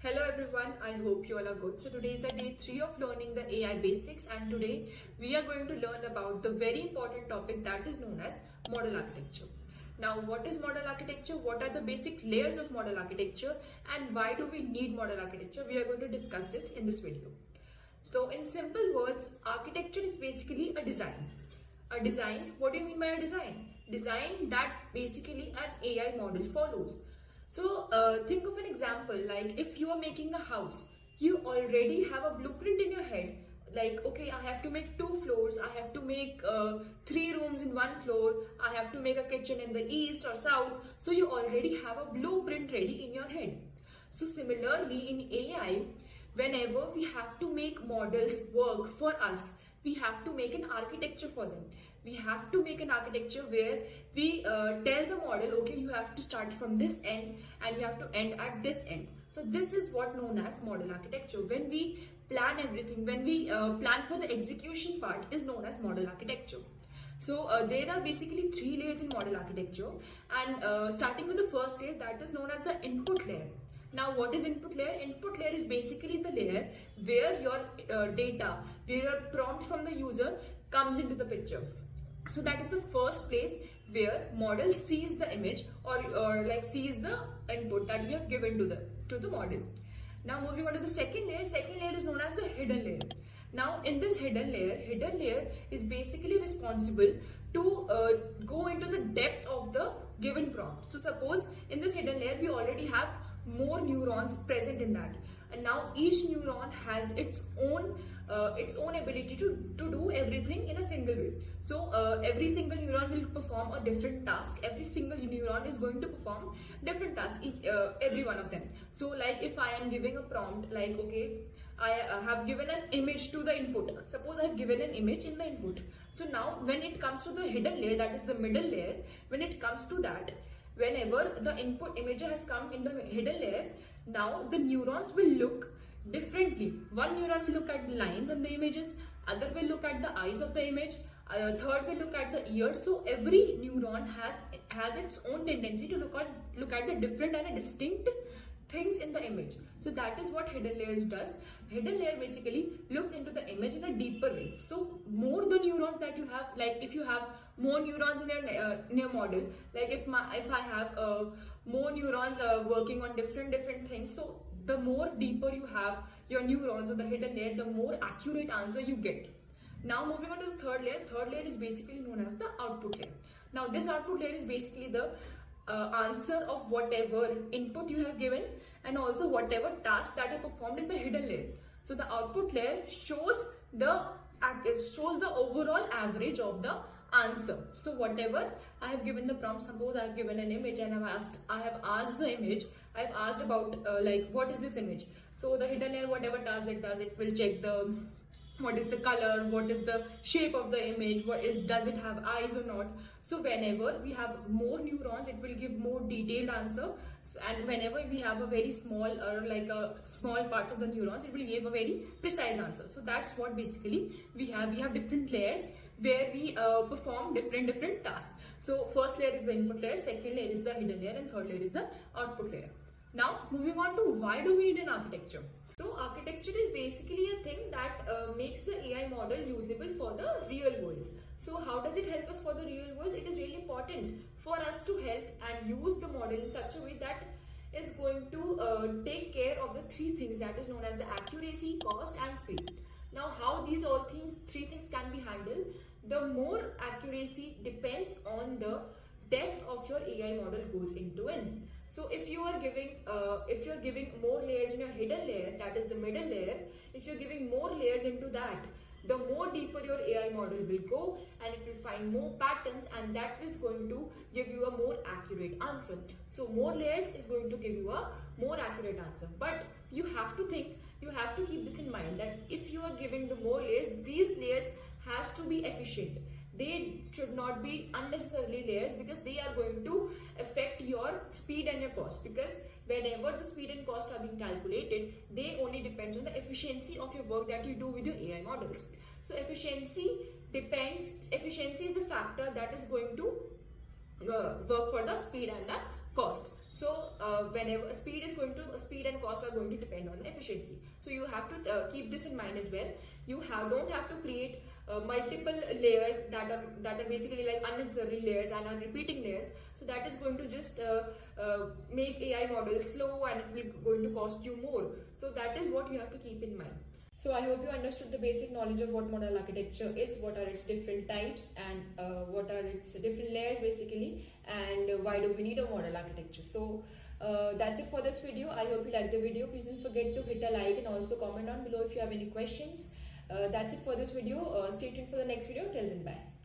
Hello everyone, I hope you all are good. So today is a day 3 of learning the AI basics, and today we are going to learn about the very important topic that is known as model architecture. Now, what is model architecture? What are the basic layers of model architecture, and why do we need model architecture? We are going to discuss this in this video. So in simple words, architecture is basically a design. A design, what do you mean by a design? Design that basically an AI model follows. So think of an example, like if you are making a house, you already have a blueprint in your head. Like, okay, I have to make 2 floors, I have to make 3 rooms in 1 floor, I have to make a kitchen in the east or south. So you already have a blueprint ready in your head. So similarly in AI, whenever we have to make models work for us, we have to make an architecture for them. We have to make an architecture where we tell the model, okay, you have to start from this end and you have to end at this end. So this is what known as model architecture. When we plan everything, when we plan for the execution part, is known as model architecture. So there are basically 3 layers in model architecture, and starting with the first layer, that is known as the input layer. Now, what is input layer? Input layer is basically the layer where your data, where your prompt from the user comes into the picture. So that is the first place where model sees the image or like sees the input that we have given to the model. Now moving on to the second layer is known as the hidden layer. Now in this hidden layer is basically responsible to go into the depth of the given prompt. So suppose in this hidden layer we already have more neurons present in that, and now each neuron has its own ability to do everything in a single way. So every single neuron will perform a different task. Every single neuron is going to perform different tasks, every one of them. So like if I am giving a prompt, like okay, I have given an image to the input. Suppose I have given an image in the input. So now when it comes to the hidden layer, that is the middle layer, when it comes to that, whenever the input image has come in the hidden layer, now the neurons will look differently. One neuron will look at the lines and the images, other will look at the eyes of the image, third will look at the ears. So every neuron has its own tendency to look at the different and distinct things in the image. So that is what hidden layers does. Hidden layer basically looks into the image in a deeper way. So more the neurons that you have, like if you have more neurons in your model, like if I have more neurons working on different things, so the more deeper you have your neurons or the hidden layer, the more accurate answer you get. Now moving on to the third layer is basically known as the output layer. Now this output layer is basically the answer of whatever input you have given, and also whatever task that you performed in the hidden layer. So the output layer shows the overall average of the answer. So whatever I have given the prompt, suppose I have given an image and I have asked the image, I have asked about like what is this image. So the hidden layer, whatever task it does, it will check what is the color, what is the shape of the image, does it have eyes or not. So whenever we have more neurons, it will give more detailed answer, and whenever we have a very small or like a small part of the neurons, it will give a very precise answer. So that's what basically we have different layers where we perform different tasks. So first layer is the input layer, second layer is the hidden layer, and third layer is the output layer. Now moving on to why do we need an architecture. So architecture is basically a thing that makes the AI model usable for the real worlds. So how does it help us for the real worlds? It is really important for us to help and use the model in such a way that is going to take care of the 3 things that is known as the accuracy, cost and speed. Now how these 3 things can be handled? The more accuracy depends on the depth of your AI model goes into in. So if you are giving more layers in your hidden layer, that is the middle layer, if you're giving more layers into that, the more deeper your AI model will go, and it will find more patterns, and that is going to give you a more accurate answer. So more layers is going to give you a more accurate answer. But you have to keep this in mind, that if you are giving the more layers, these layers has to be efficient. They should not be unnecessarily layers, because they are going to affect your speed and your cost, because whenever the speed and cost are being calculated, they only depends on the efficiency of your work that you do with your AI models. So efficiency is the factor that is going to work for the speed and the cost. So whenever speed and cost are going to depend on the efficiency. So you have to keep this in mind as well. You don't have to create multiple layers that are basically like unnecessary layers and are repeating layers. So that is going to just make AI models slow, and it will going to cost you more. So that is what you have to keep in mind. So I hope you understood the basic knowledge of what model architecture is, what are its different types, and what are its different layers basically, and why do we need a model architecture. So that's it for this video. I hope you liked the video. Please don't forget to hit a like and also comment down below if you have any questions. That's it for this video. Stay tuned for the next video. Till then, bye.